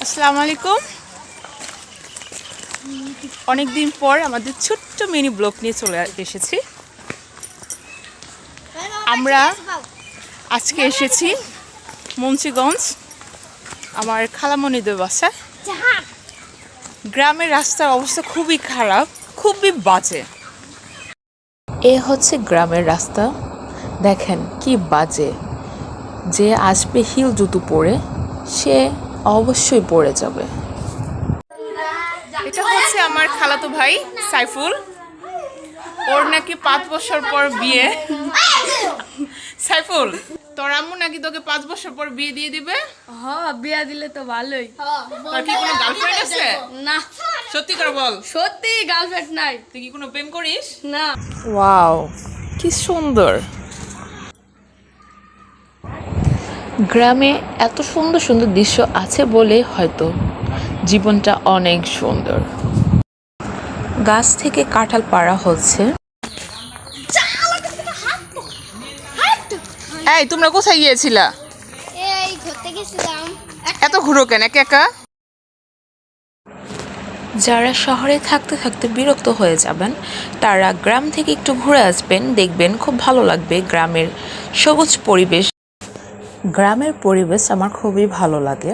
আসসালামু আলাইকুম। অনেক দিন পর আমাদের ছোট্ট মিনি ব্লগ নিয়ে চলে এসেছি। আমরা আজকে এসেছি মুন্সিগঞ্জ, আমার খালামণিদের বাসায়। গ্রামের রাস্তার অবস্থা খুবই খারাপ, খুবই বাজে। এ হচ্ছে গ্রামের রাস্তা, দেখেন কি বাজে। যে আসবে হিল জুতো পরে সে অবশ্যই পড়ে যাবে। এটা হচ্ছে আমার খালাতো ভাই সাইফুল, ওর নাকি 5 বছর পর বিয়ে। সাইফুল, তোর আম্মু নাকি তোকে 5 বছর পর বিয়ে দিয়ে দিবে? হ্যাঁ, বিয়া দিলে তো ভালোই। তোর কি কোনো গার্লফ্রেন্ড আছে? না, সত্যি করে বল, সত্যি গার্লফ্রেন্ড নাই। তুই কি কোনো প্রেম করিস? না। ওয়াও, কি সুন্দর। গ্রামে এত সুন্দর সুন্দর দৃশ্য আছে বলে হয়তো জীবনটা অনেক সুন্দর। গাছ থেকে কাঁঠাল পাড়া হচ্ছে। এই, তোমরা কোথায় গিয়েছিলা? এই ঘুরতে গেছিলাম। এত ঘুরো কেন একা একা? যারা শহরে থাকতে থাকতে বিরক্ত হয়ে যাবেন তারা গ্রাম থেকে একটু ঘুরে আসবেন, দেখবেন খুব ভালো লাগবে। গ্রামের সবুজ পরিবেশ, গ্রামের পরিবেশ আমার খুবই ভালো লাগে।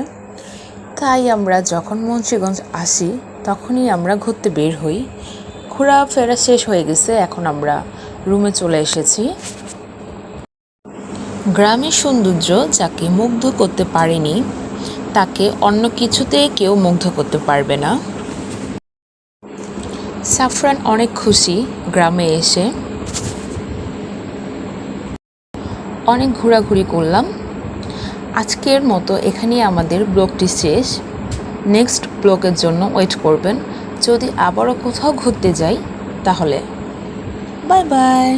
তাই আমরা যখন মুন্সিগঞ্জ আসি তখনই আমরা ঘুরতে বের হই। ঘোরাফেরা শেষ হয়ে গেছে, এখন আমরা রুমে চলে এসেছি। গ্রামের সৌন্দর্য যাকে মুগ্ধ করতে পারেনি তাকে অন্য কিছুতে কেউ মুগ্ধ করতে পারবে না। সাফরান অনেক খুশি গ্রামে এসে। অনেক ঘোরাঘুরি করলাম। আজকের মতো এখানেই আমাদের ব্লগটি শেষ। নেক্সট ব্লগের জন্য ওয়েট করবেন। যদি আবারও কোথাও ঘুরতে যাই তাহলে বাই বাই।